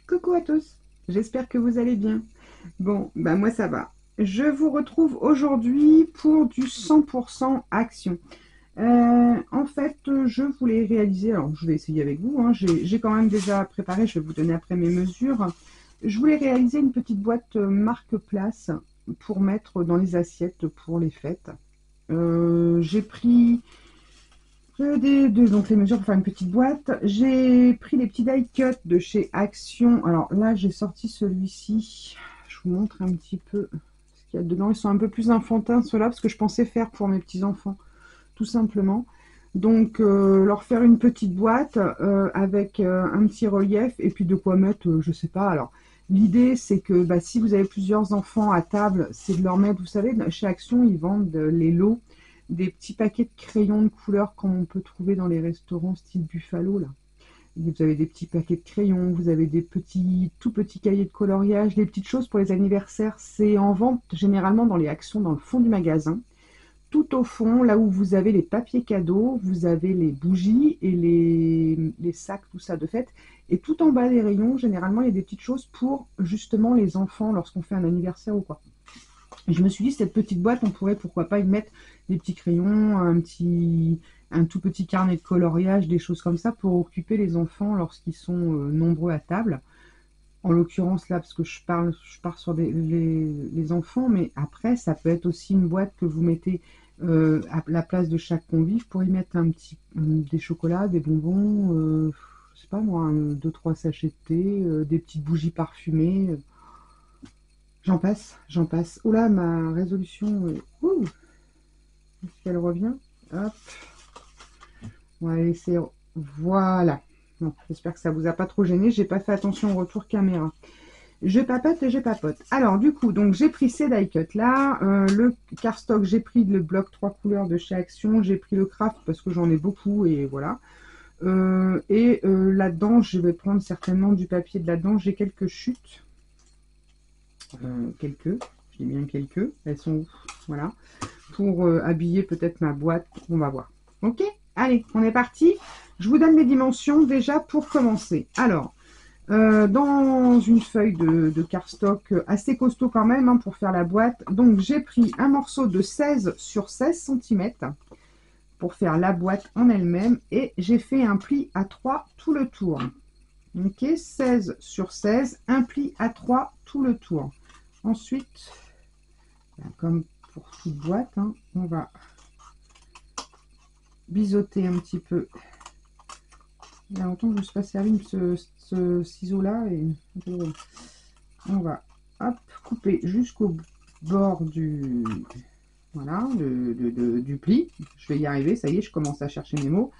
Coucou à tous, j'espère que vous allez bien. Bon, bah moi ça va. Je vous retrouve aujourd'hui pour du 100% action. En fait, je voulais réaliser, alors je vais essayer avec vous, hein, j'ai quand même déjà préparé, je vais vous donner après mes mesures. Je voulais réaliser une petite boîte marque place pour mettre dans les assiettes pour les fêtes. J'ai pris donc les mesures pour faire une petite boîte. J'ai pris les petits die cut de chez Action. Alors là, j'ai sorti celui-ci. Je vous montre un petit peu ce qu'il y a dedans. Ils sont un peu plus enfantins, ceux-là, parce que je pensais faire pour mes petits-enfants, tout simplement. Donc, leur faire une petite boîte avec un petit relief et puis de quoi mettre, je sais pas. Alors, l'idée, c'est que bah, si vous avez plusieurs enfants à table, c'est de leur mettre, vous savez, chez Action, ils vendent les lots, des petits paquets de crayons de couleur comme on peut trouver dans les restaurants style Buffalo, là. Vous avez des petits paquets de crayons, vous avez des petits, tout petits cahiers de coloriage, des petites choses pour les anniversaires. C'est en vente généralement dans les Actions, dans le fond du magasin. Tout au fond, là où vous avez les papiers cadeaux, vous avez les bougies et les sacs, tout ça de fête. Et tout en bas des rayons, généralement, il y a des petites choses pour justement les enfants lorsqu'on fait un anniversaire ou quoi. Et je me suis dit, cette petite boîte, on pourrait pourquoi pas y mettre des petits crayons, un tout petit carnet de coloriage, des choses comme ça pour occuper les enfants lorsqu'ils sont nombreux à table. En l'occurrence là, parce que je pars sur les enfants, mais après, ça peut être aussi une boîte que vous mettez à la place de chaque convive pour y mettre des chocolats, des bonbons, je sais pas moi, 2-3 sachets de thé, des petites bougies parfumées. J'en passe, j'en passe. Oula, ma résolution, est-ce qu'elle revient? Hop, on va laisser, voilà. Bon, j'espère que ça vous a pas trop gêné, j'ai pas fait attention au retour caméra. Je papote et je papote. Alors du coup, donc j'ai pris ces die cut là, le cardstock, j'ai pris le bloc 3 couleurs de chez Action, j'ai pris le craft parce que j'en ai beaucoup et voilà. Là-dedans, je vais prendre certainement du papier de là-dedans, j'ai quelques chutes. Quelques, je dis bien quelques, elles sont où? Voilà, pour habiller peut-être ma boîte, on va voir. Ok, allez, on est parti. Je vous donne les dimensions déjà pour commencer. Alors, dans une feuille de cardstock assez costaud quand même hein, pour faire la boîte. Donc j'ai pris un morceau de 16 sur 16 cm pour faire la boîte en elle-même et j'ai fait un pli à 3 tout le tour. Ok, 16 sur 16, un pli à 3 tout le tour. Ensuite, comme pour toute boîte, hein, on va biseauter un petit peu. Il y a longtemps que je ne me suis pas servi de ce ciseau-là et on va hop, couper jusqu'au bord du voilà du pli. Je vais y arriver, ça y est, je commence à chercher mes mots.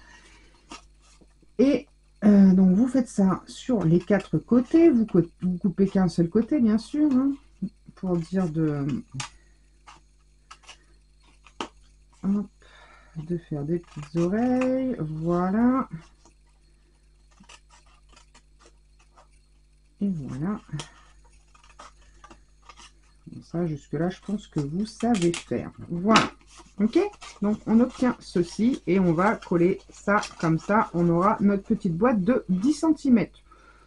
Et donc vous faites ça sur les 4 côtés. Vous coupez qu'un seul côté, bien sûr, hein, pour dire hop, de faire des petites oreilles. Voilà. Et voilà. Ça, jusque-là, je pense que vous savez faire. Voilà. Ok, donc on obtient ceci et on va coller ça comme ça. On aura notre petite boîte de 10 cm.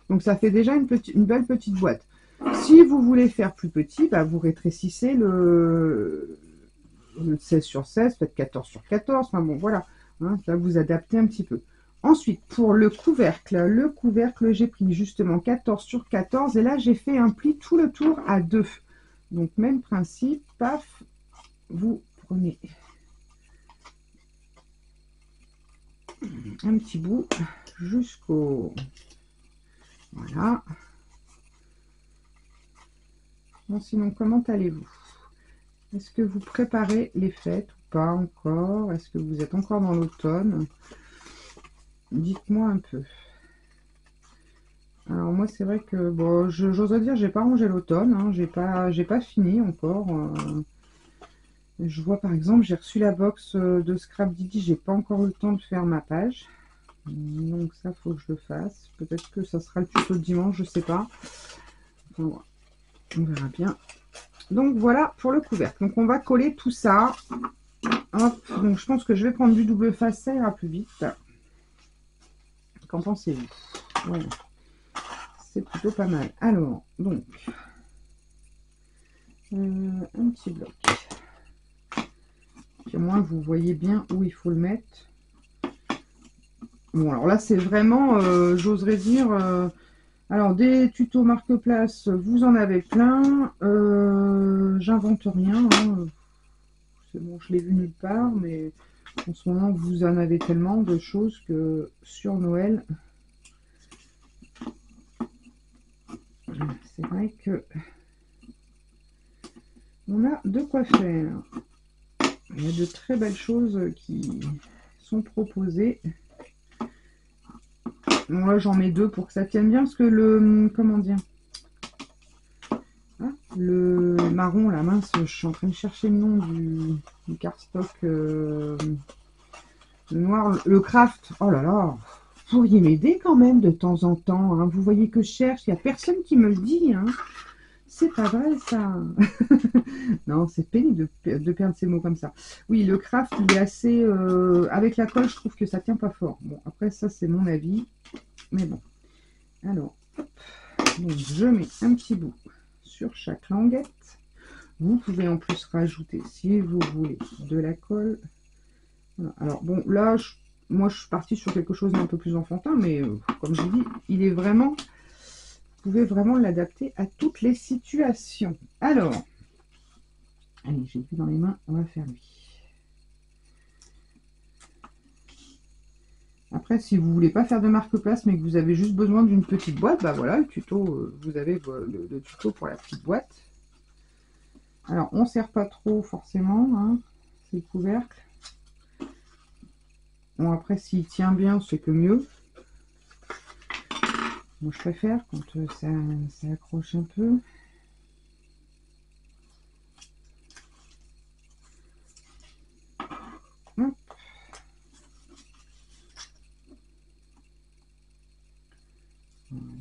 Donc ça fait déjà une belle petite boîte. Si vous voulez faire plus petit, bah, vous rétrécissez le 16 sur 16, faites 14 sur 14. Enfin bon, voilà. Hein, là, vous adaptez un petit peu. Ensuite, pour le couvercle, j'ai pris justement 14 sur 14 et là, j'ai fait un pli tout le tour à 2. Donc, même principe, paf, vous prenez un petit bout jusqu'au... Voilà. Bon, sinon, comment allez-vous? Est-ce que vous préparez les fêtes ou pas encore? Est-ce que vous êtes encore dans l'automne? Dites-moi un peu. Alors moi, c'est vrai que, bon, j'oserais dire, j'ai pas rangé l'automne, hein, j'ai pas fini encore. Je vois par exemple, j'ai reçu la box de Scrap Didi, j'ai pas encore eu le temps de faire ma page. Donc ça, faut que je le fasse. Peut-être que ça sera le tuto de dimanche, je sais pas. Enfin, on verra bien. Donc voilà pour le couvercle. Donc on va coller tout ça. Hop. Donc je pense que je vais prendre du double face, ça ira plus vite. Qu'en pensez-vous? Voilà. C'est plutôt pas mal. Alors, donc, un petit bloc. Puis au moins, vous voyez bien où il faut le mettre. Bon, alors là, c'est vraiment, j'oserais dire, alors des tutos marque-place, vous en avez plein. J'invente rien. Hein. C'est bon, je l'ai vu nulle part, mais en ce moment, vous en avez tellement de choses que sur Noël, c'est vrai que on a de quoi faire. Il y a de très belles choses qui sont proposées. Bon, là, j'en mets deux pour que ça tienne bien, parce que le, comment dire, hein, le marron, la mince, je suis en train de chercher le nom du cardstock le noir, le craft. Oh là là, vous pourriez m'aider quand même de temps en temps. Hein. Vous voyez que je cherche, il n'y a personne qui me le dit. Hein. C'est pas vrai ça. Non, c'est pénible de perdre ces mots comme ça. Oui, le craft, il est assez... avec la colle, je trouve que ça tient pas fort. Bon, après ça, c'est mon avis. Mais bon. Alors, hop. Donc, je mets un petit bout sur chaque languette. Vous pouvez en plus rajouter, si vous voulez, de la colle. Voilà. Alors, bon, là, moi, je suis partie sur quelque chose d'un peu plus enfantin, mais comme je dis, il est vraiment... Vous pouvez vraiment l'adapter à toutes les situations. Alors, allez, j'ai plus dans les mains, on va faire lui. Après, si vous voulez pas faire de marque-place, mais que vous avez juste besoin d'une petite boîte, bah voilà, le tuto, vous avez le tuto pour la petite boîte. Alors, on ne serre pas trop forcément, hein, c'est le couvercle. Bon, après, s'il tient bien, c'est que mieux. Moi, je préfère quand ça accroche un peu. Hop.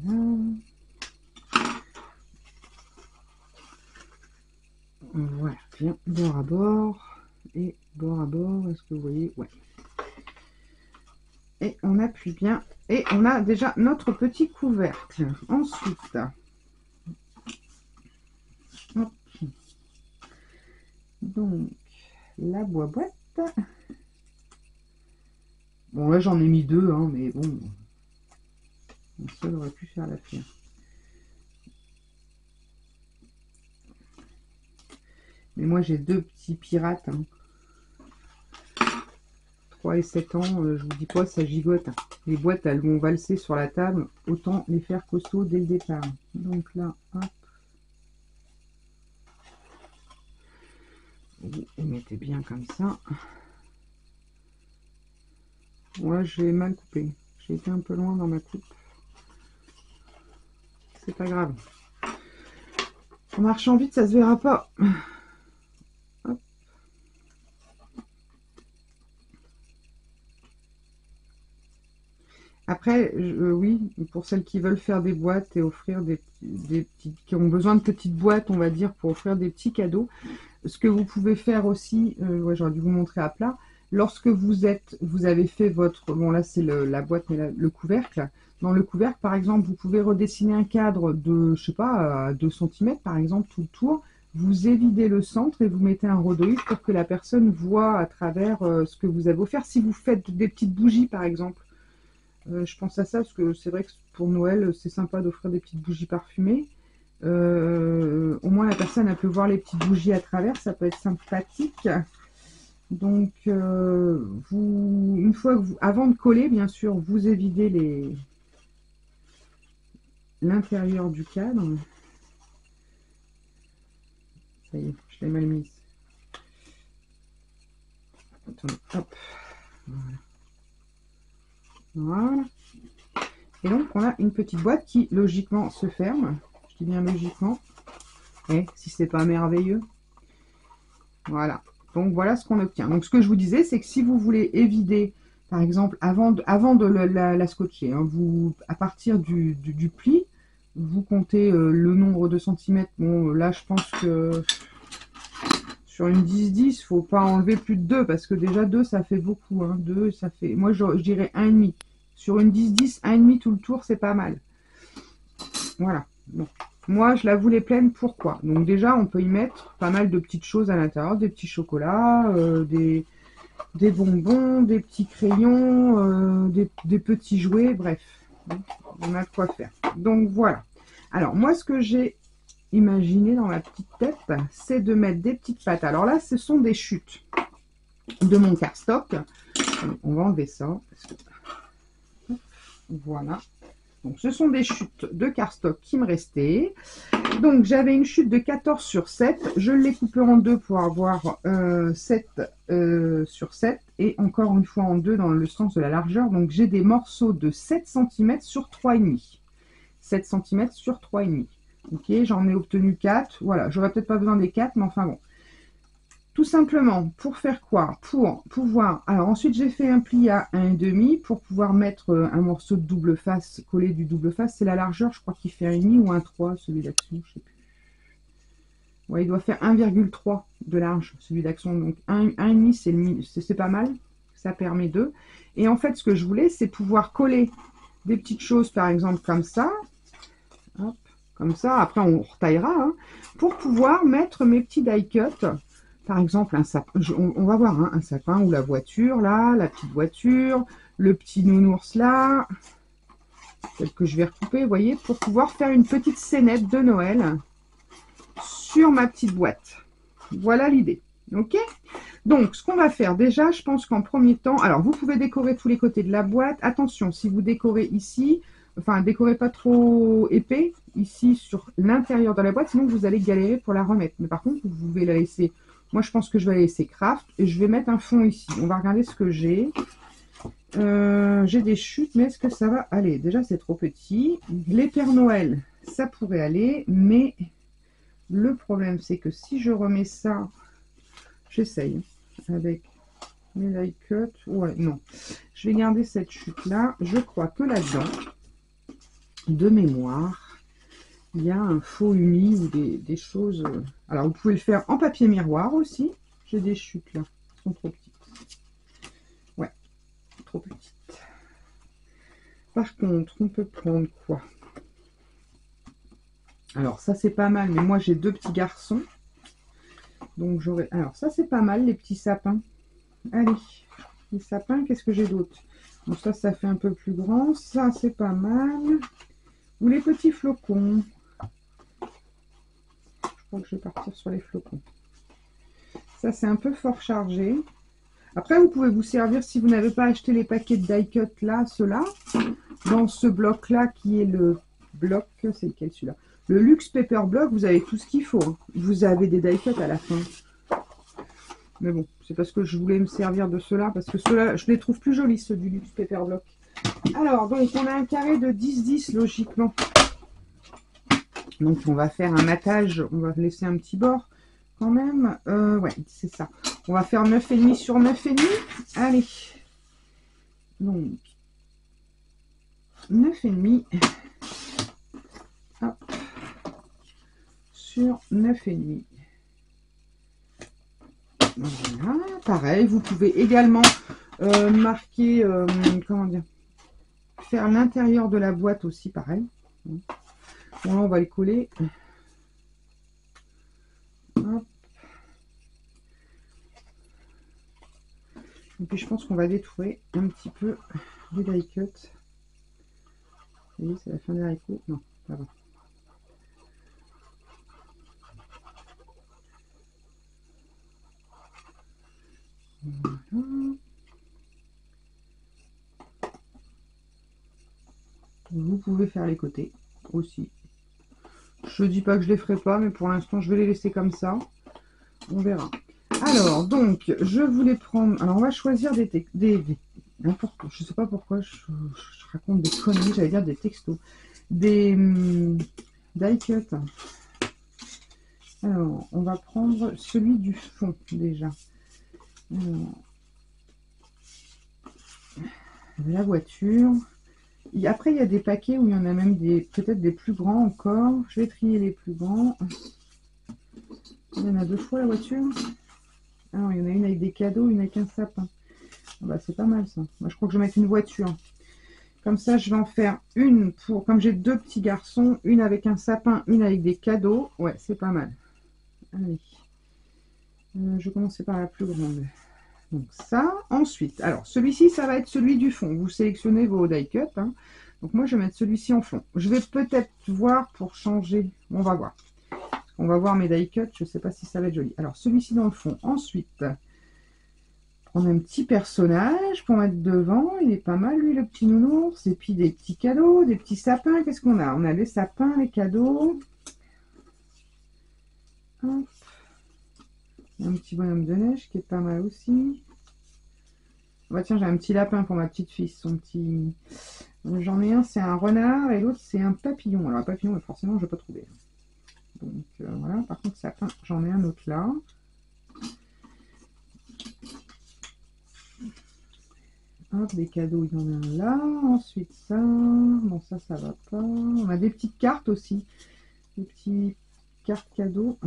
Voilà. Voilà, bien bord à bord et bord à bord. Est-ce que vous voyez? Ouais. Et on appuie bien. Et on a déjà notre petit couvercle. Ensuite, hop. Donc, la boîte. Bon, là, j'en ai mis deux, hein, mais bon, un seul aurait pu faire l'affaire. Mais moi, j'ai deux petits pirates. Hein. 3 et 7 ans, je vous dis pas, ça gigote. Hein. Les boîtes, elles vont valser sur la table. Autant les faire costauds dès le départ. Donc là, hop. Vous les mettez bien comme ça. Moi, j'ai mal coupé. J'ai été un peu loin dans ma coupe. C'est pas grave. En marchant vite, ça se verra pas. Hop. Après, oui, pour celles qui veulent faire des boîtes et offrir des petites, qui ont besoin de petites boîtes, on va dire, pour offrir des petits cadeaux, ce que vous pouvez faire aussi, ouais, j'aurais dû vous montrer à plat, lorsque vous avez fait votre, bon là c'est la boîte, mais le couvercle, dans le couvercle par exemple, vous pouvez redessiner un cadre de, je sais pas, à 2 cm par exemple, tout le tour, vous évidez le centre et vous mettez un rhodoïde pour que la personne voit à travers ce que vous avez offert. Si vous faites des petites bougies par exemple, je pense à ça parce que c'est vrai que pour Noël, c'est sympa d'offrir des petites bougies parfumées. Au moins la personne elle peut voir les petites bougies à travers, ça peut être sympathique. Donc une fois que avant de coller, bien sûr, vous évidez l'intérieur du cadre. Ça y est, je l'ai mal mise. Attendez, hop. Voilà. Voilà. Et donc on a une petite boîte qui logiquement se ferme. Je dis bien logiquement. Et si c'est pas merveilleux. Voilà. Donc voilà ce qu'on obtient. Donc ce que je vous disais, c'est que si vous voulez évider, par exemple, avant de la scotcher, hein, à partir du pli, vous comptez le nombre de centimètres. Bon, là, je pense que sur une 10-10, il faut pas enlever plus de 2, parce que déjà 2, ça fait beaucoup. Hein. 2, ça fait... Moi, je dirais 1,5. Sur une 10-10, 1,5 tout le tour, c'est pas mal. Voilà. Bon. Moi, je la voulais pleine. Pourquoi? Donc déjà, on peut y mettre pas mal de petites choses à l'intérieur. Des petits chocolats, des bonbons, des petits crayons, des petits jouets, bref. On a de quoi faire. Donc voilà. Alors moi, ce que j'ai imaginé dans ma petite tête, c'est de mettre des petites pattes. Alors là, ce sont des chutes de mon cardstock. On va enlever ça. Voilà. Donc ce sont des chutes de cardstock qui me restaient. Donc j'avais une chute de 14 sur 7. Je l'ai coupée en deux pour avoir 7 sur 7. Et encore une fois en deux dans le sens de la largeur. Donc j'ai des morceaux de 7 cm sur 3,5. 7 cm sur 3,5. Ok, j'en ai obtenu 4. Voilà, j'aurais peut-être pas besoin des 4, mais enfin bon. Tout simplement, pour faire quoi? Pour pouvoir... Alors ensuite, j'ai fait un pli à 1,5 pour pouvoir mettre un morceau de double face, collé du double face. C'est la largeur, je crois qu'il fait 1,5 ou 1,3, celui d'Action, je sais plus. Ouais, il doit faire 1,3 de large, celui d'Action. Donc 1,5, c'est pas mal. Ça permet de... Et en fait, ce que je voulais, c'est pouvoir coller des petites choses, par exemple, comme ça. Hop, comme ça. Après, on retaillera. Hein, pour pouvoir mettre mes petits die cuts. Par exemple, un sapin, on va voir, hein, un sapin ou la voiture, là, la petite voiture, le petit nounours, là, tel que je vais recouper, vous voyez, pour pouvoir faire une petite scénette de Noël sur ma petite boîte. Voilà l'idée, ok? Donc, ce qu'on va faire, déjà, je pense qu'en premier temps, alors, vous pouvez décorer tous les côtés de la boîte. Attention, si vous décorez ici, enfin, décorez pas trop épais, ici, sur l'intérieur de la boîte, sinon vous allez galérer pour la remettre. Mais par contre, vous pouvez la laisser... Moi, je pense que je vais laisser craft et je vais mettre un fond ici. On va regarder ce que j'ai. J'ai des chutes, mais est-ce que ça va aller? Déjà, c'est trop petit. Les Pères Noël, ça pourrait aller, mais le problème, c'est que si je remets ça, j'essaye avec mes die cuts. Ouais, non. Je vais garder cette chute-là. Je crois que là-dedans, de mémoire, il y a un faux uni ou des choses... Alors, vous pouvez le faire en papier miroir aussi. J'ai des chutes là. Elles sont trop petites. Ouais, trop petites. Par contre, on peut prendre quoi? Alors, ça, c'est pas mal. Mais moi, j'ai deux petits garçons. Donc, j'aurais... Alors, ça, c'est pas mal, les petits sapins. Allez, les sapins, qu'est-ce que j'ai d'autre? Donc, ça fait un peu plus grand. Ça, c'est pas mal. Ou les petits flocons. Je crois que je vais partir sur les flocons. Ça, c'est un peu fort chargé. Après, vous pouvez vous servir, si vous n'avez pas acheté les paquets de die cut là, ceux-là, dans ce bloc-là qui est le bloc, c'est lequel celui-là? Le Luxe Paper Block, vous avez tout ce qu'il faut. Hein. Vous avez des die cut à la fin. Mais bon, c'est parce que je voulais me servir de ceux-là, parce que ceux-là, je les trouve plus jolis, ceux du Luxe Paper Block. Alors, donc, on a un carré de 10-10, logiquement. Donc, on va faire un matage, on va laisser un petit bord quand même. Ouais, c'est ça. On va faire 9,5 sur 9,5. Allez. Donc, 9,5. Hop. Sur 9,5. Voilà. Pareil, vous pouvez également marquer, comment dire, faire l'intérieur de la boîte aussi, pareil. Bon, là, on va le coller. Hop. Et puis, je pense qu'on va détourer un petit peu les die cuts. Vous voyez, c'est la fin des haricots. Non, ça va. Voilà. Vous pouvez faire les côtés aussi. Je dis pas que je les ferai pas, mais pour l'instant, je vais les laisser comme ça. On verra. Alors, donc, je voulais prendre... Alors, on va choisir n'importe quoi. Je sais pas pourquoi je raconte des conneries. J'allais dire des textos. Des die cut. Alors, on va prendre celui du fond, déjà. Alors, la voiture. Après, il y a des paquets où il y en a même peut-être des plus grands encore. Je vais trier les plus grands. Il y en a 2 fois la voiture. Alors, il y en a une avec des cadeaux, une avec un sapin. Ah bah, c'est pas mal ça. Moi, je crois que je vais mettre une voiture. Comme ça, je vais en faire une pour... Comme j'ai 2 petits garçons, une avec un sapin, une avec des cadeaux. Ouais, c'est pas mal. Allez. Je vais commencer par la plus grande. Donc ça, ensuite. Alors, celui-ci, ça va être celui du fond. Vous sélectionnez vos die cut. Hein. Donc moi, je vais mettre celui-ci en fond. Je vais peut-être voir pour changer. On va voir. On va voir mes die cut. Je ne sais pas si ça va être joli. Alors, celui-ci dans le fond. Ensuite, on a un petit personnage pour mettre devant. Il est pas mal, lui, le petit nounours. Et puis des petits cadeaux, des petits sapins. Qu'est-ce qu'on a? On a les sapins, les cadeaux. Hop. Un petit bonhomme de neige qui est pas mal aussi. Bah tiens, j'ai un petit lapin pour ma petite fille. Son petit... J'en ai un, c'est un renard. Et l'autre, c'est un papillon. Alors, un papillon, forcément, je ne vais pas trouver. Donc, voilà. Par contre, sapin, j'en ai un autre là. Hop, des cadeaux, il y en a un là. Ensuite, ça. Bon, ça va pas. On a des petites cartes aussi. Des petites cartes cadeaux.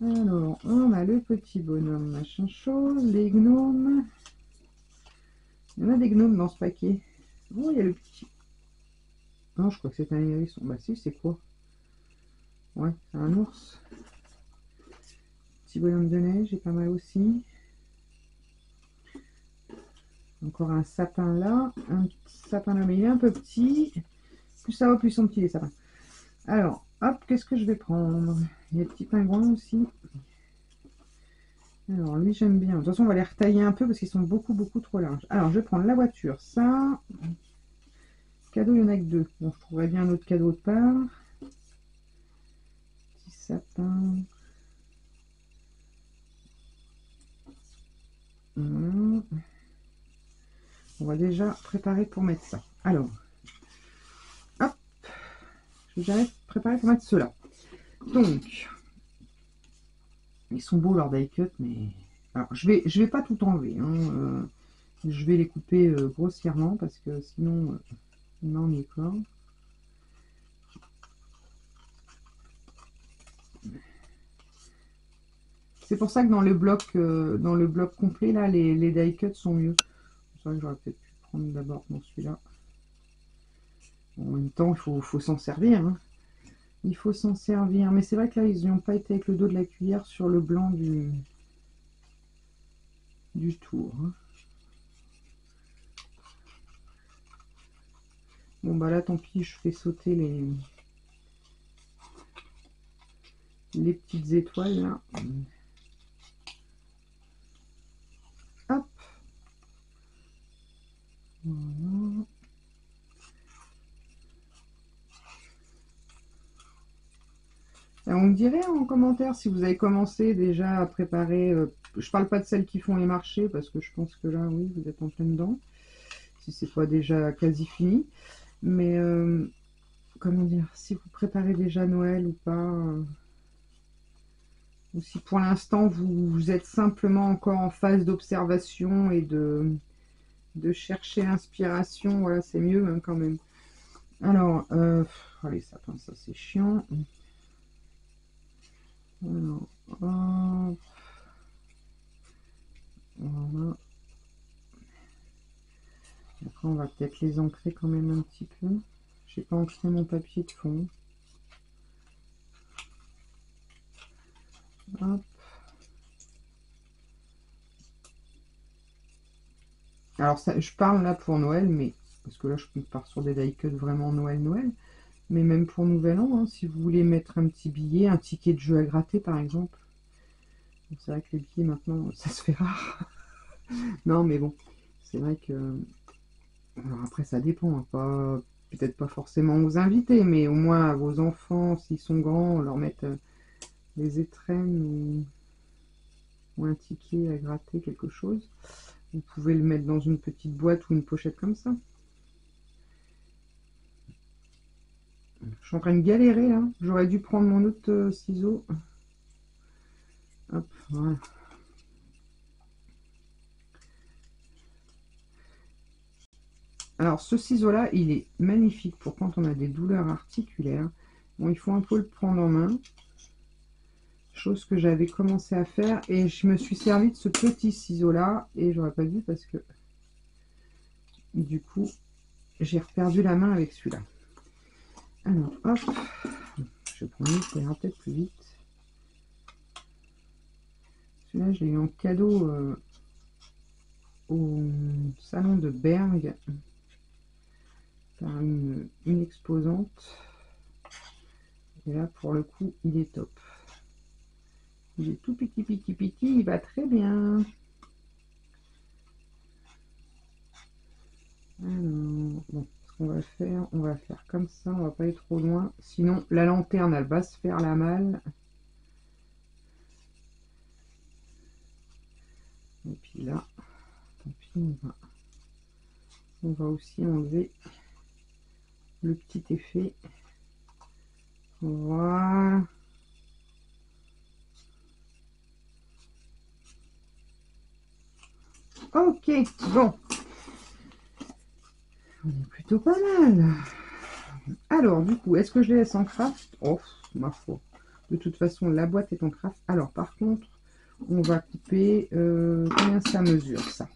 Alors, on a le petit bonhomme, machin chose. Les gnomes. Il y en a des gnomes dans ce paquet. Oh, il y a le petit... Non, je crois que c'est un hérisson. Bah si, c'est quoi? Ouais, c'est un ours. Petit bonhomme de neige, est pas mal aussi. Encore un sapin là. Un sapin là, mais il est un peu petit. Plus ça va, plus ils sont petits les sapins. Alors, hop, qu'est-ce que je vais prendre? Il y a des petits pingouins aussi. Alors, lui, j'aime bien. De toute façon, on va les retailler un peu parce qu'ils sont beaucoup, beaucoup trop larges. Alors, je vais prendre la voiture. Ça. Cadeau, il y en a que 2. Bon, je trouverais bien un autre cadeau de part. Petit sapin. Voilà. On va déjà préparer pour mettre ça. Alors, hop, je vais déjà préparer pour mettre cela. Donc, ils sont beaux leurs die cut, mais alors je vais pas tout enlever. Hein. Je vais les couper grossièrement parce que sinon, il m'ennuie quoi. C'est pour ça que dans le bloc complet là, les die cut sont mieux. C'est vrai que j'aurais peut-être pu prendre d'abord dans celui-là. En même temps, il faut s'en servir. Hein. Il faut s'en servir. Mais c'est vrai que là, ils n'ont pas été avec le dos de la cuillère sur le blanc du tour. Hein. Bon, bah là, tant pis, je fais sauter les petites étoiles, là. Hop. Voilà. Et on me dirait en commentaire si vous avez commencé déjà à préparer... je parle pas de celles qui font les marchés, parce que je pense que là, oui, vous êtes en plein dedans. Si c'est pas déjà quasi fini. Mais, comment dire, si vous préparez déjà Noël ou pas... ou si pour l'instant vous êtes simplement encore en phase d'observation et de chercher l'inspiration, voilà, c'est mieux hein, quand même. Alors, allez, ça c'est chiant. Alors, hop, voilà. Après, on va peut-être les ancrer quand même un petit peu. J'ai pas ancré mon papier de fond. Hop. Alors, ça, je parle là pour Noël, mais parce que là, je pars sur des die cut vraiment Noël. Mais même pour Nouvel An, hein, si vous voulez mettre un petit billet, un ticket de jeu à gratter par exemple. C'est vrai que les billets maintenant, ça se fait rare. Non, mais bon, c'est vrai que... Alors après, ça dépend, hein, pas... peut-être pas forcément aux invités, mais au moins à vos enfants, s'ils sont grands, leur mettre des étrennes ou un ticket à gratter, quelque chose. Vous pouvez le mettre dans une petite boîte ou une pochette comme ça. Je suis en train de galérer là. J'aurais dû prendre mon autre ciseau. Hop, voilà. Alors, ce ciseau-là, il est magnifique pour quand on a des douleurs articulaires. Bon, il faut un peu le prendre en main. Chose que j'avais commencé à faire. Et je me suis servi de ce petit ciseau-là. Et j'aurais pas dû parce que, du coup, j'ai reperdu la main avec celui-là. Alors, hop. Je vais prendre lui, ça ira peut-être plus vite. Celui-là, je l'ai eu en cadeau au salon de Berg par une exposante. Et là, pour le coup, il est top. Il est tout piqui, il va très bien. Alors, bon, ce qu'on on va faire comme ça, on va pas aller trop loin. Sinon, la lanterne, elle va se faire la malle. Et puis là, tant pis, on va aussi enlever le petit effet. Voilà. Ok, bon. On est plutôt pas mal. Alors, du coup, est-ce que je les laisse en craft? Oh, ma foi. De toute façon, la boîte est en craft. Alors, par contre, on va couper... combien ça mesure, ça?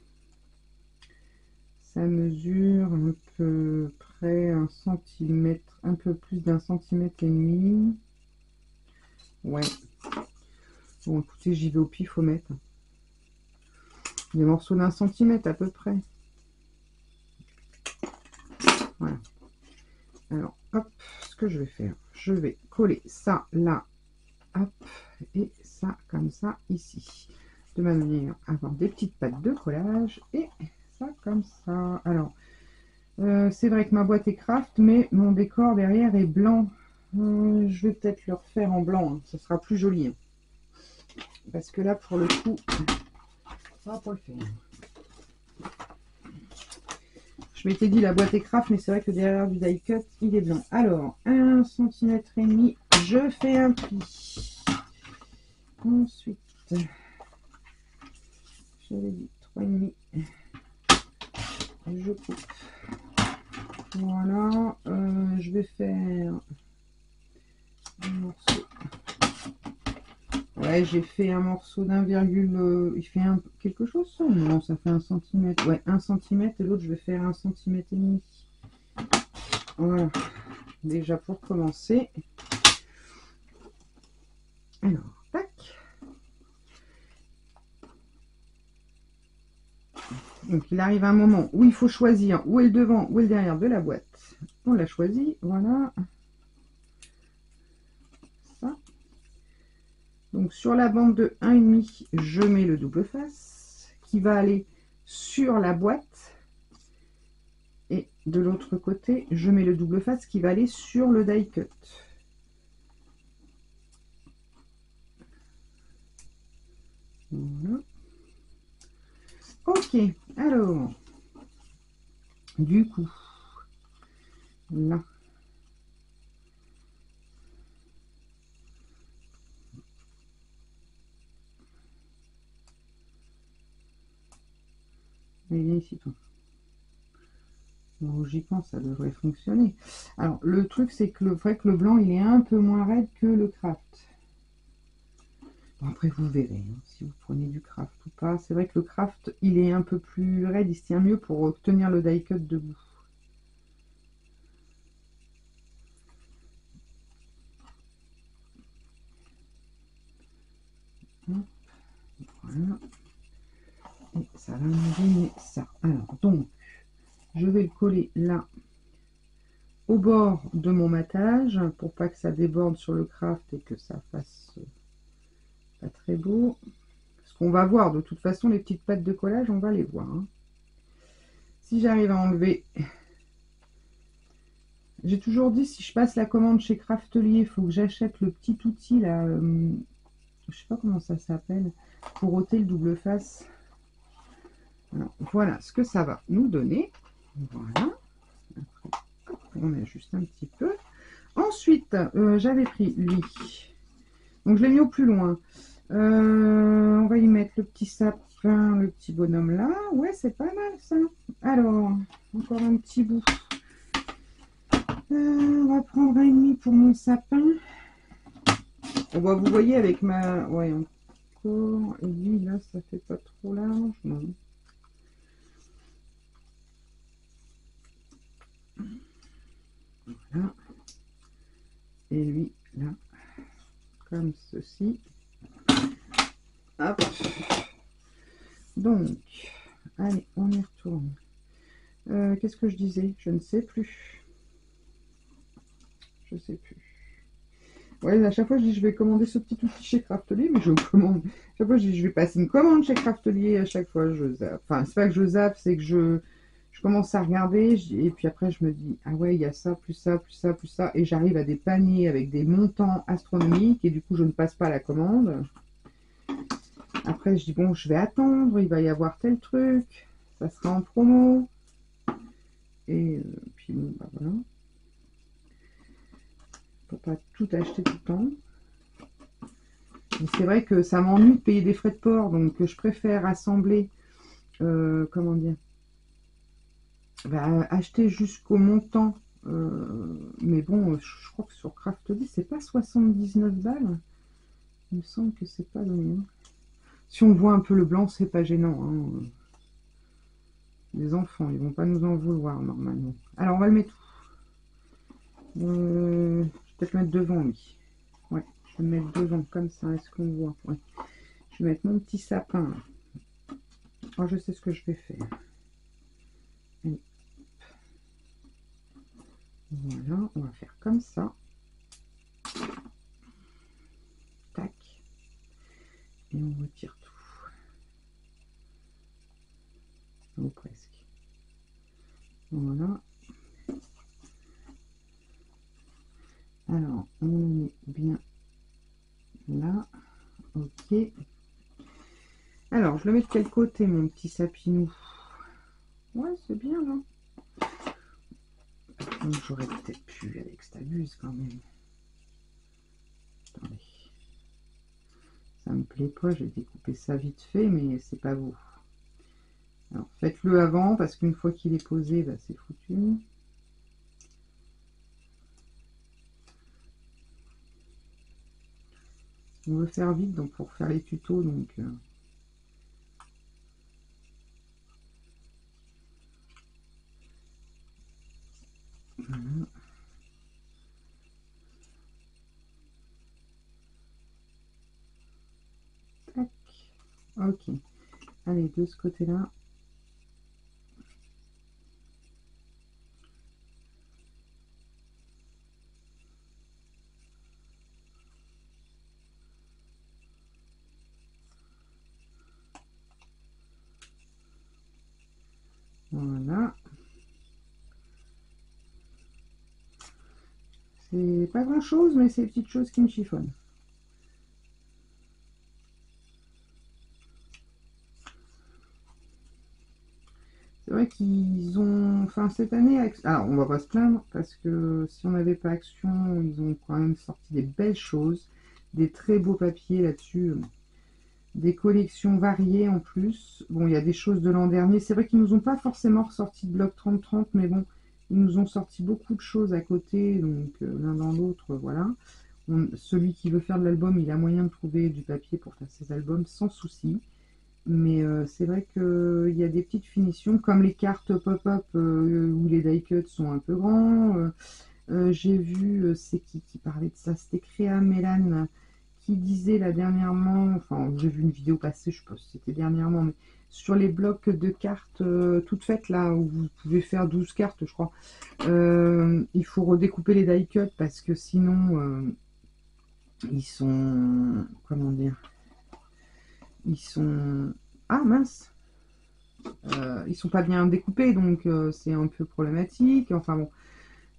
Ça mesure à peu près 1 centimètre, un peu plus d'1,5 cm. Ouais. Bon, écoutez, j'y vais au pifomètre. Des morceaux d'1 centimètre à peu près. Voilà. Alors, hop, ce que je vais faire, je vais coller ça là, hop, et ça comme ça ici, de manière à avoir des petites pattes de collage, et ça comme ça. Alors, c'est vrai que ma boîte est craft, mais mon décor derrière est blanc. Je vais peut-être le refaire en blanc, hein, ça sera plus joli. Hein. Parce que là, pour le coup, ça va pas le faire. Je m'étais dit la boîte est craft, mais c'est vrai que derrière du die cut, il est blanc. Alors, 1,5 cm, je fais un pli. Ensuite, j'avais dit 3,5. Je coupe. Voilà, je vais faire un morceau. Ouais, j'ai fait un morceau d'1, il fait quelque chose ça? Non, ça fait 1 cm. Ouais, 1 cm et l'autre je vais faire 1,5 cm. Voilà, déjà pour commencer. Alors, tac. Donc il arrive un moment où il faut choisir où est le devant, où est le derrière de la boîte. On l'a choisi, voilà. Ça. Donc sur la bande de 1,5, je mets le double face qui va aller sur la boîte. Et de l'autre côté, je mets le double face qui va aller sur le die cut. Voilà. Ok, alors, du coup, là, viens ici toi. Bon, j'y pense, ça devrait fonctionner. Alors, le truc, c'est que le blanc, il est un peu moins raide que le craft. Bon, après, vous verrez, hein, si vous prenez du craft ou pas. C'est vrai que le craft, il est un peu plus raide, il se tient mieux pour obtenir le die cut debout. Voilà. Et ça va me donner ça. Alors, donc, je vais le coller là, au bord de mon matage, pour pas que ça déborde sur le craft et que ça fasse pas très beau. Parce qu'on va voir, de toute façon, les petites pattes de collage, on va les voir. Hein. Si j'arrive à enlever... J'ai toujours dit, si je passe la commande chez Craftelier, il faut que j'achète le petit outil, là, je sais pas comment ça s'appelle, pour ôter le double face. Alors, voilà ce que ça va nous donner. Voilà. Après, hop, on ajuste un petit peu. Ensuite, j'avais pris lui. Donc, je l'ai mis au plus loin. On va y mettre le petit sapin. Enfin, le petit bonhomme là, ouais, c'est pas mal ça. Alors, encore un petit bout. On va prendre un demi pour mon sapin. On va, vous voyez, avec ma... Ouais, encore. Et lui, là, ça fait pas trop large, non. Voilà. Et lui, là, comme ceci. Hop. Donc, allez, on y retourne. Qu'est-ce que je disais? Je ne sais plus. Je sais plus. Ouais, à chaque fois, je dis je vais commander ce petit outil chez Craftelier, mais je commande. À chaque fois, je dis je vais passer une commande chez Craftelier. À chaque fois, je zappe. Enfin, c'est pas que je zappe, c'est que je commence à regarder. Et puis après, je me dis ah ouais, il y a ça, plus ça, plus ça, plus ça. Et j'arrive à des paniers avec des montants astronomiques. Et du coup, je ne passe pas la commande. Après, je dis bon, je vais attendre. Il va y avoir tel truc. Ça sera en promo. Et puis bon, bah voilà. Faut pas tout acheter tout le temps. C'est vrai que ça m'ennuie de payer des frais de port, donc je préfère assembler, comment dire, bah, acheter jusqu'au montant. Mais bon, je crois que sur Craftly, c'est pas 79 balles. Il me semble que c'est pas donné. Si on voit un peu le blanc, c'est pas gênant. Hein. Les enfants, ils vont pas nous en vouloir normalement. Alors, on va le mettre où? Je vais peut-être mettre devant lui. Ouais, je vais le mettre devant, comme ça, est-ce qu'on voit? Ouais. Je vais mettre mon petit sapin là. Oh, je sais ce que je vais faire. Allez. Voilà, on va faire comme ça. Tac. Et on retire tout. Ou presque. Voilà. Alors, on le met bien là. Ok. Alors, je le mets de quel côté, mon petit sapinou? Ouais, c'est bien, là. Donc, j'aurais peut-être pu, avec cette abuse, quand même. Attendez. Ça me plaît pas, j'ai découpé ça vite fait, mais c'est pas beau. Alors, faites-le avant, parce qu'une fois qu'il est posé, bah, c'est foutu. On veut faire vite, donc pour faire les tutos, donc... Voilà. Tac. Ok. Allez, de ce côté-là. Voilà. C'est pas grand chose, mais c'est les petites choses qui me chiffonnent. C'est vrai qu'ils ont... Enfin, cette année... Alors, on va pas se plaindre, parce que si on n'avait pas Action, ils ont quand même sorti des belles choses. Des très beaux papiers là-dessus. Des collections variées en plus. Bon, il y a des choses de l'an dernier. C'est vrai qu'ils nous ont pas forcément ressorti de bloc 30-30, mais bon, ils nous ont sorti beaucoup de choses à côté. Donc, l'un dans l'autre, voilà. Celui qui veut faire de l'album, il a moyen de trouver du papier pour faire ses albums sans souci. Mais c'est vrai qu'il y a des petites finitions, comme les cartes pop-up où les die cuts sont un peu grands. J'ai vu, c'est qui parlait de ça? C'était Créa Mélan qui disait là dernièrement, enfin j'ai vu une vidéo passer, je sais pas si c'était dernièrement, mais sur les blocs de cartes toutes faites là, où vous pouvez faire 12 cartes, je crois. Il faut redécouper les die cuts parce que sinon ils sont, comment dire, ils sont, ah mince, ils sont pas bien découpés, donc c'est un peu problématique. Enfin bon,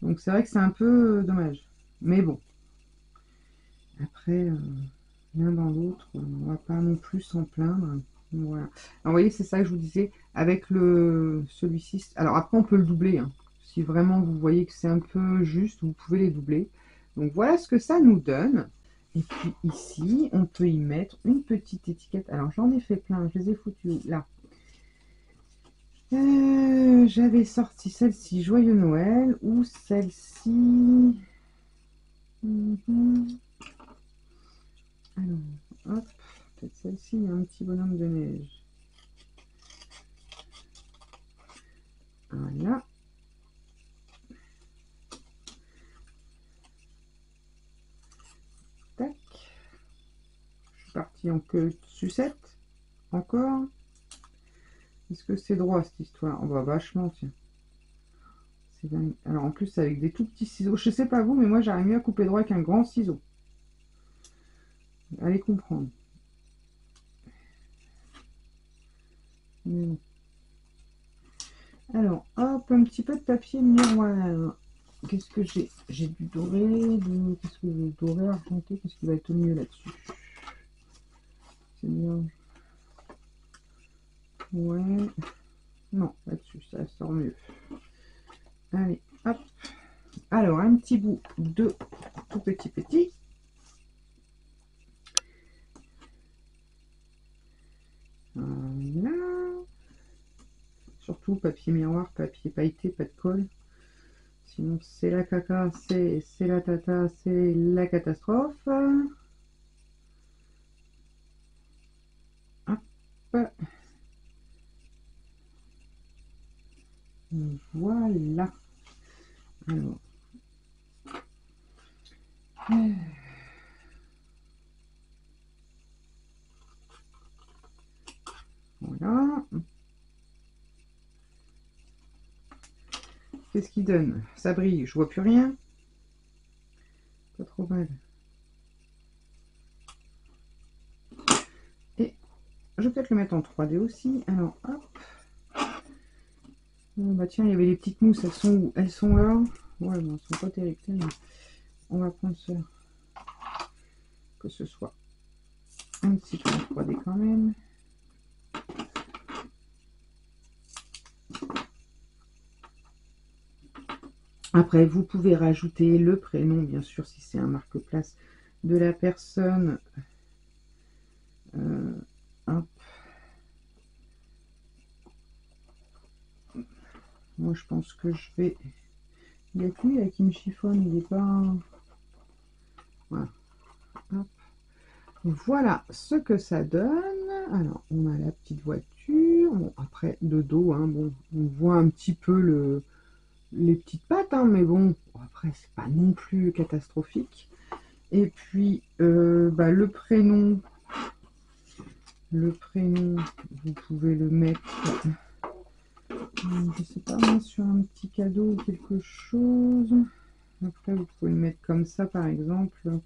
donc c'est vrai que c'est un peu dommage. Mais bon, après, l'un dans l'autre, on va pas non plus s'en plaindre. Voilà. Alors, vous voyez, c'est ça que je vous disais. Avec le celui-ci, alors après on peut le doubler. Hein. Si vraiment vous voyez que c'est un peu juste, vous pouvez les doubler. Donc voilà ce que ça nous donne. Et puis ici, on peut y mettre une petite étiquette. Alors, j'en ai fait plein, je les ai foutus là. J'avais sorti celle-ci, Joyeux Noël, ou celle-ci... Alors, hop, peut-être celle-ci, il y a un petit bonhomme de neige. Voilà. Tac. Je suis partie en queue de sucette. Encore. Est-ce que c'est droit cette histoire? On va vachement, tiens. C'est dingue. Alors en plus avec des tout petits ciseaux. Je sais pas vous, mais moi j'arrive mieux à couper droit avec un grand ciseau. Allez comprendre. Mais bon. Alors, hop, un petit peu de papier miroir. Qu'est-ce que j'ai? J'ai du doré, qu'est-ce que j'ai? Doré, argenté, qu'est-ce qui va être mieux là-dessus? C'est bien. Ouais. Non, là-dessus, ça sort mieux. Allez, hop. Alors, un petit bout de tout petit. Voilà. Surtout papier miroir, papier pailleté, pas de colle. Sinon, c'est la caca, c'est la tata, c'est la catastrophe. Hop. Voilà. Alors. Voilà. Qu'est-ce qu'il donne? Ça brille, je vois plus rien. Pas trop mal. Et je vais peut-être le mettre en 3D aussi. Alors, hop. Bon, bah tiens, il y avait les petites mousses, elles sont où? Elles sont là. Ouais, bon, elles sont pas terribles. On va prendre ça. Que ce soit un petit peu en 3D quand même. Après, vous pouvez rajouter le prénom, bien sûr, si c'est un marque-place de la personne. Hop. Moi, je pense que je vais... Il y a que lui qui me chiffonne, il n'est pas... Voilà. Hop. Voilà ce que ça donne. Alors, on a la petite voiture. Bon, après, de dos, hein, bon, on voit un petit peu les petites pattes, hein, mais bon, après, c'est pas non plus catastrophique. Et puis, bah, le prénom, vous pouvez le mettre, je sais pas, moi, sur un petit cadeau ou quelque chose. Après, vous pouvez le mettre comme ça, par exemple.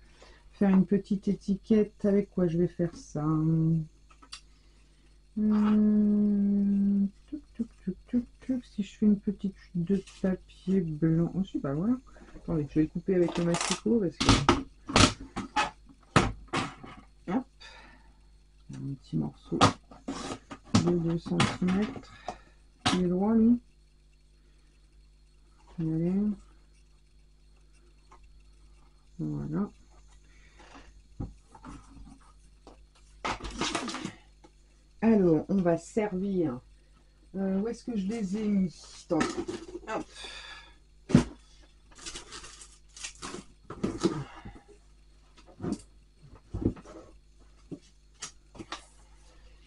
Faire une petite étiquette. Avec quoi je vais faire ça? Si je fais une petite chute de papier blanc. Oh, si, bah voilà. Attendez, je vais le couper avec le massicot parce que... Hop. Un petit morceau de 2 cm. Il est droit, lui. Allez. Voilà. Alors, on va servir. Où est-ce que je les ai mis? Attendez. Hop.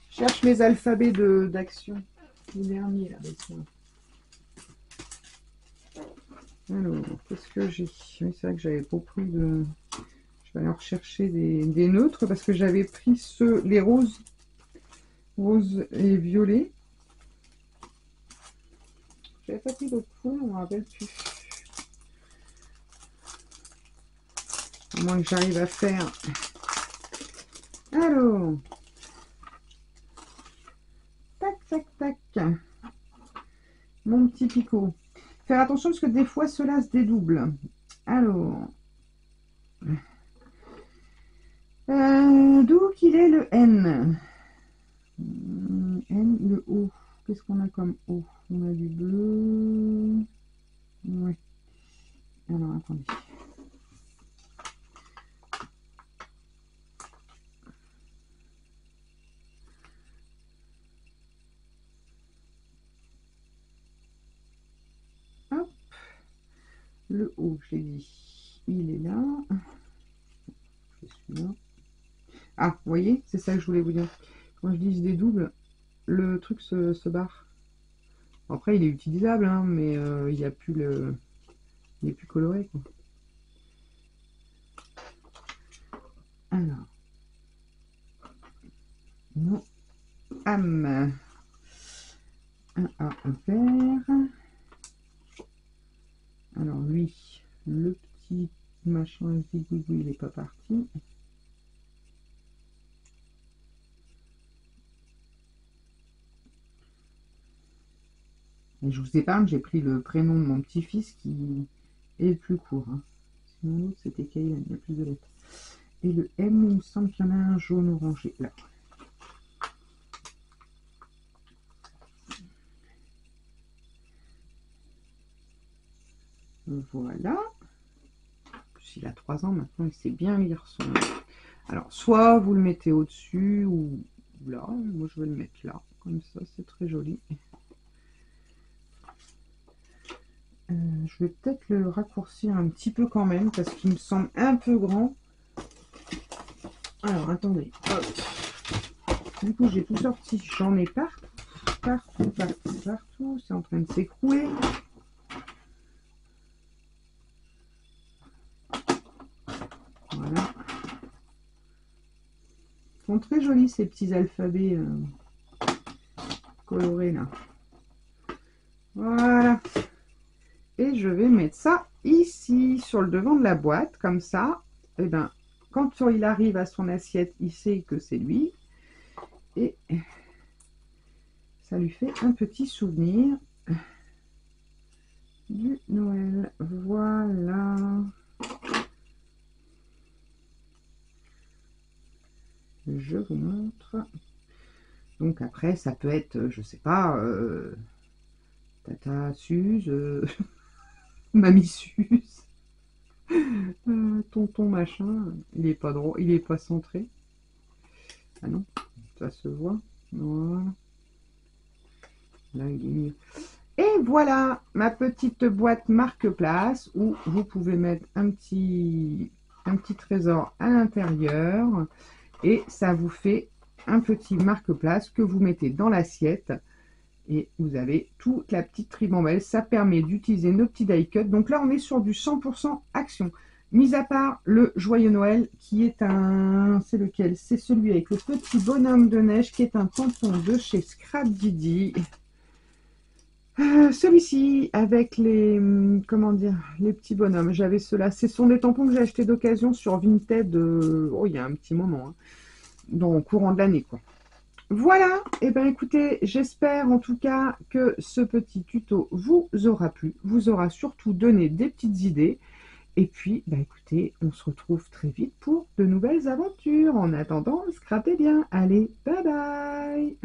Cherche mes alphabets d'action. Le dernier, là. Alors, qu'est-ce que j'ai? Oui, c'est vrai que j'avais pas pris de... Je vais aller en rechercher des neutres parce que j'avais pris les roses et violets. J'avais pas pris d'autres couleurs, on ne me rappelle plus. À moins que j'arrive à faire. Alors, tac. Mon petit picot. Faire attention parce que des fois cela se dédouble. Alors, d'où qu'il est le N? N, le O. Qu'est-ce qu'on a comme O? On a du bleu. Ouais. Alors, attendez. le haut, je l'ai dit, il est là. Ah, vous voyez, c'est ça que je voulais vous dire. Quand je dis je dédouble, le truc se barre. Après, il est utilisable, hein, mais il n'y a plus le... Il est plus coloré, quoi. Alors. Non. Am. Un A, un vert. Alors, lui, le petit machin zigouigou, il n'est pas parti. Et je vous épargne, j'ai pris le prénom de mon petit-fils qui est le plus court. Hein. Sinon, l'autre, c'était Kaylan, il y a plus de lettres. Et le M, il me semble qu'il y en a un jaune orangé là. Voilà. Il a 3 ans maintenant, il sait bien lire son... Alors, soit vous le mettez au-dessus ou là. Moi, je vais le mettre là. Comme ça, c'est très joli. Je vais peut-être le raccourcir un petit peu quand même parce qu'il me semble un peu grand. Alors, attendez. Hop. Du coup, j'ai tout sorti. J'en ai partout. Partout, partout, partout. C'est en train de s'écrouler. Voilà. Ils sont très jolis ces petits alphabets colorés là. Voilà. Et je vais mettre ça ici, sur le devant de la boîte, comme ça. Et ben, quand il arrive à son assiette, il sait que c'est lui. Et ça lui fait un petit souvenir du Noël. Voilà. Je vous montre. Donc après, ça peut être, je sais pas, Tata Suze, Mamie Suze, tonton machin. Il est pas drôle, il est pas centré. Ah non, ça se voit. Voilà. Là, il est mieux. Et voilà ma petite boîte marque-place où vous pouvez mettre un petit trésor à l'intérieur et ça vous fait un petit marque-place que vous mettez dans l'assiette et vous avez toute la petite ribambelle. Ça permet d'utiliser nos petits die cuts. Donc là, on est sur du 100% action. Mis à part le Joyeux Noël qui est un... C'est lequel? C'est celui avec le petit bonhomme de neige qui est un tampon de chez Scrap Didi. Celui-ci avec les comment dire, les petits bonhommes, j'avais ceux-là, ce sont des tampons que j'ai acheté d'occasion sur Vinted il y a un petit moment, hein, dans le courant de l'année quoi. Voilà, et ben écoutez, j'espère en tout cas que ce petit tuto vous aura plu, vous aura surtout donné des petites idées et puis bah écoutez, on se retrouve très vite pour de nouvelles aventures. En attendant, scrapez bien, allez, bye bye.